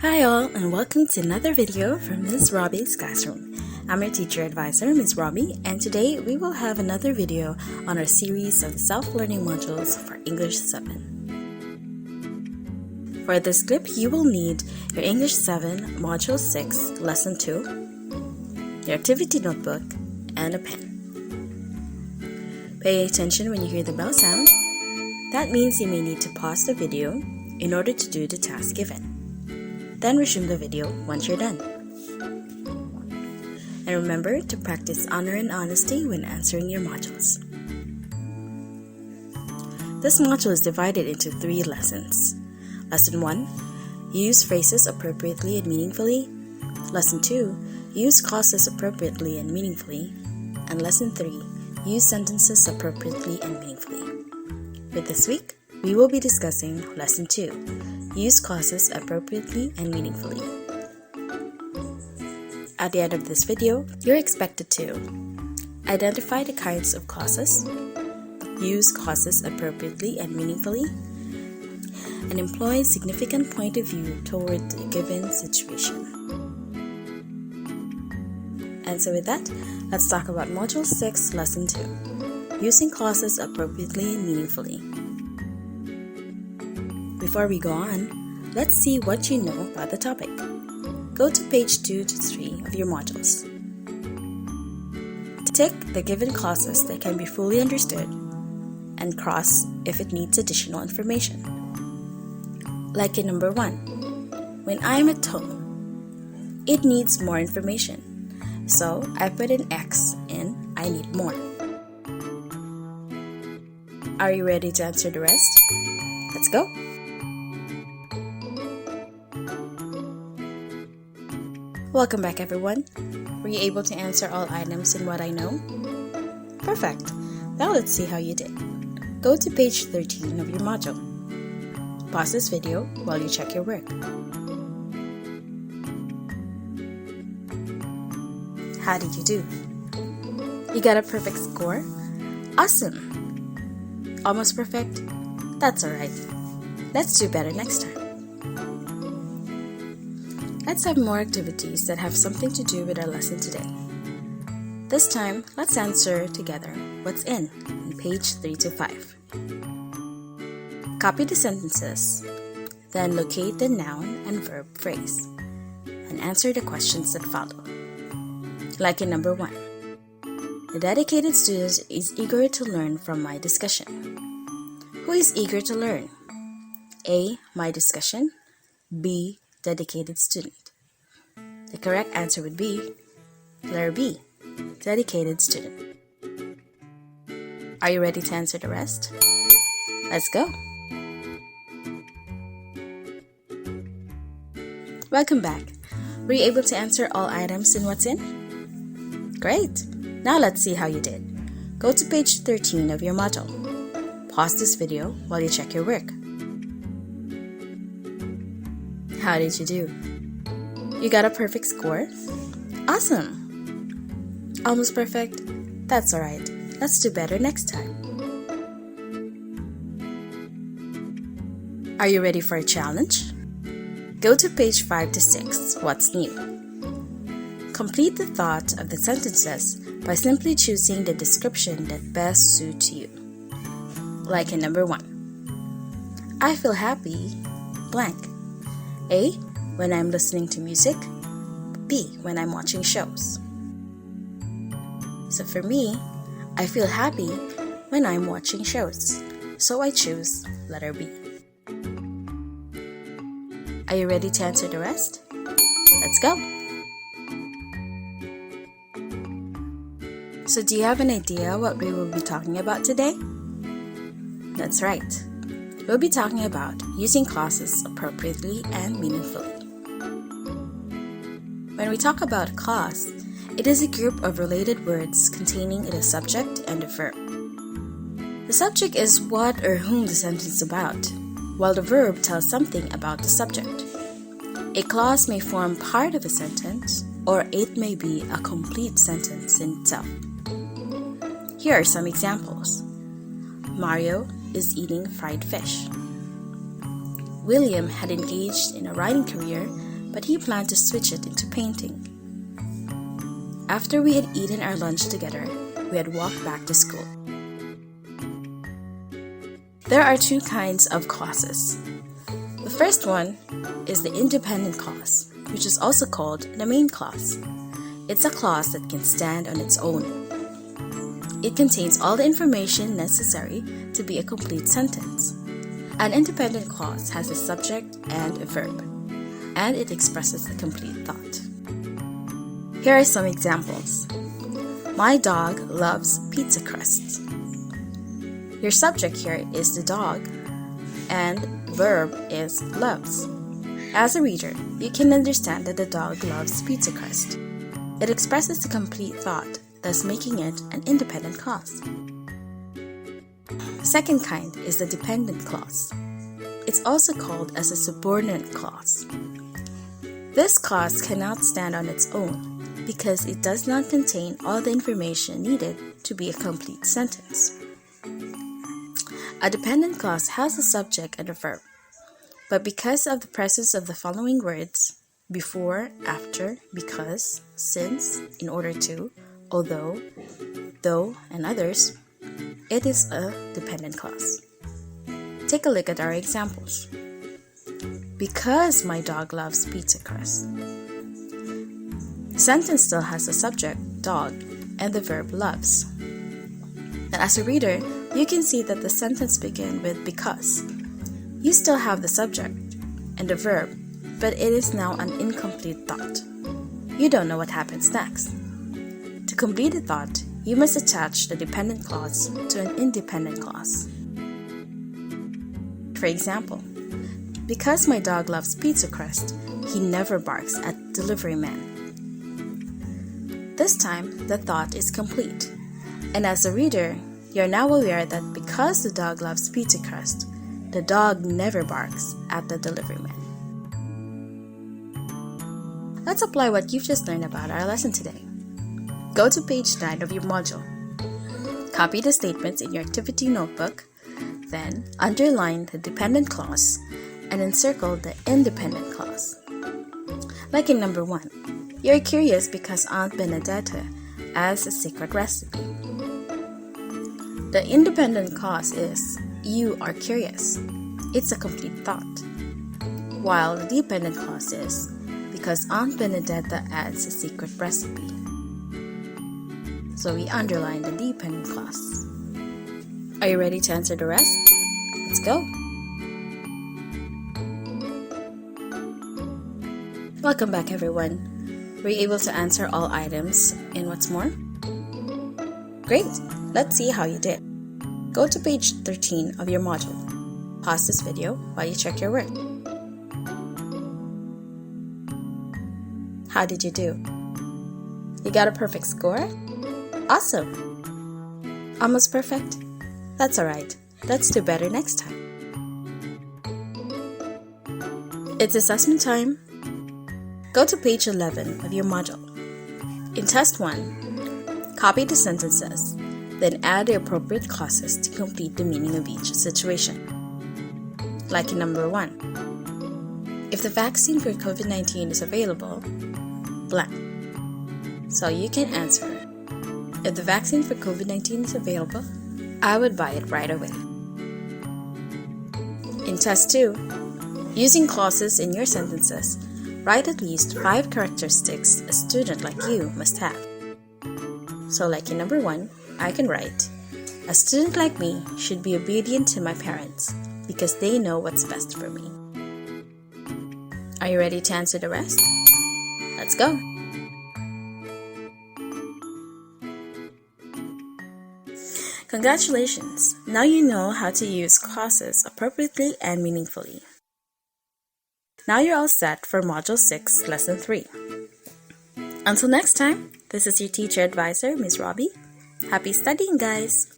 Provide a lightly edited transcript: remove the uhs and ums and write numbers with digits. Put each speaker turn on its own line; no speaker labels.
Hi all, and welcome to another video from Ms. Robbie's classroom. I'm your teacher advisor, Ms. Robbie, and today we will have another video on our series of self-learning modules for English 7. For this clip, you will need your English 7 Module 6 Lesson 2, your activity notebook, and a pen. Pay attention when you hear the bell sound. That means you may need to pause the video in order to do the task given. Then resume the video once you're done. And remember to practice honor and honesty when answering your modules. This module is divided into 3 lessons. Lesson 1, use phrases appropriately and meaningfully. Lesson 2, use clauses appropriately and meaningfully. And Lesson 3, use sentences appropriately and meaningfully. For this week, we will be discussing Lesson 2, use clauses appropriately and meaningfully. At the end of this video, you're expected to identify the kinds of clauses, use clauses appropriately and meaningfully, and employ significant point of view toward the given situation. And so with that, let's talk about Module 6, Lesson 2, using clauses appropriately and meaningfully. Before we go on, let's see what you know about the topic. Go to page 2 to 3 of your modules. Tick the given clauses that can be fully understood and cross if it needs additional information. Like in number 1, when I'm at home, it needs more information, so I put an X in I need more. Are you ready to answer the rest? Let's go! Welcome back everyone. Were you able to answer all items in what I know? Perfect. Now let's see how you did. Go to page 13 of your module. Pause this video while you check your work. How did you do? You got a perfect score? Awesome! Almost perfect? That's alright. Let's do better next time. Let's have more activities that have something to do with our lesson today. This time, let's answer together what's in page 3 to 5. Copy the sentences, then locate the noun and verb phrase, and answer the questions that follow. Like in number 1. The dedicated student is eager to learn from my discussion. Who is eager to learn? A. My discussion. B. Dedicated student. The correct answer would be letter B, dedicated student. Are you ready to answer the rest? Let's go! Welcome back. Were you able to answer all items in what's in? Great! Now let's see how you did. Go to page 13 of your module. Pause this video while you check your work. How did you do? You got a perfect score? Awesome! Almost perfect? That's alright. Let's do better next time. Are you ready for a challenge? Go to page 5 to 6, What's New? Complete the thought of the sentences by simply choosing the description that best suits you. Like in number 1. I feel happy, blank. A. When I'm listening to music. B. When I'm watching shows. So for me, I feel happy when I'm watching shows. So I choose letter B. Are you ready to answer the rest? Let's go! So do you have an idea what we will be talking about today? That's right. We'll be talking about using clauses appropriately and meaningfully. When we talk about a clause, it is a group of related words containing the subject and the verb. The subject is what or whom the sentence is about, while the verb tells something about the subject. A clause may form part of a sentence, or it may be a complete sentence in itself. Here are some examples. Mario is eating fried fish. William had engaged in a writing career but he planned to switch it into painting. After we had eaten our lunch together, we had walked back to school. There are two kinds of clauses. The first one is the independent clause, which is also called the main clause. It's a clause that can stand on its own. It contains all the information necessary to be a complete sentence. An independent clause has a subject and a verb, and it expresses a complete thought. Here are some examples. My dog loves pizza crusts. Your subject here is the dog, and verb is loves. As a reader, you can understand that the dog loves pizza crust. It expresses the complete thought, thus making it an independent clause. The second kind is the dependent clause. It's also called as a subordinate clause. This clause cannot stand on its own because it does not contain all the information needed to be a complete sentence. A dependent clause has a subject and a verb, but because of the presence of the following words, before, after, because, since, in order to, although, though, and others, it is a dependent clause. Take a look at our examples. Because my dog loves pizza crust. The sentence still has the subject, dog, and the verb loves. And as a reader, you can see that the sentence begins with because. You still have the subject and the verb, but it is now an incomplete thought. You don't know what happens next. To complete the thought, you must attach the dependent clause to an independent clause. For example, because my dog loves pizza crust, he never barks at delivery man. This time, the thought is complete. And as a reader, you're now aware that because the dog loves pizza crust, the dog never barks at the delivery man. Let's apply what you've just learned about our lesson today. Go to page 9 of your module. Copy the statements in your activity notebook, then underline the dependent clause and encircle the independent clause. Like in number 1, you're curious because Aunt Benedetta has a secret recipe. The independent clause is, you are curious. It's a complete thought. While the dependent clause is, because Aunt Benedetta adds a secret recipe. So we underline the dependent clause. Are you ready to answer the rest? Let's go! Welcome back, everyone. Were you able to answer all items and what's more? Great! Let's see how you did. Go to page 13 of your module. Pause this video while you check your work. How did you do? You got a perfect score? Awesome! Almost perfect? That's alright. Let's do better next time. It's assessment time. Go to page 11 of your module. In test 1, copy the sentences, then add the appropriate clauses to complete the meaning of each situation. Like in number 1, if the vaccine for COVID-19 is available, blank. So you can answer, if the vaccine for COVID-19 is available, I would buy it right away. In test 2, using clauses in your sentences, write at least 5 characteristics a student like you must have. So like in number 1, I can write, a student like me should be obedient to my parents because they know what's best for me. Are you ready to answer the rest? Let's go! Congratulations! Now you know how to use clauses appropriately and meaningfully. Now you're all set for Module 6, Lesson 3. Until next time, this is your teacher advisor, Ms. Robbie. Happy studying, guys!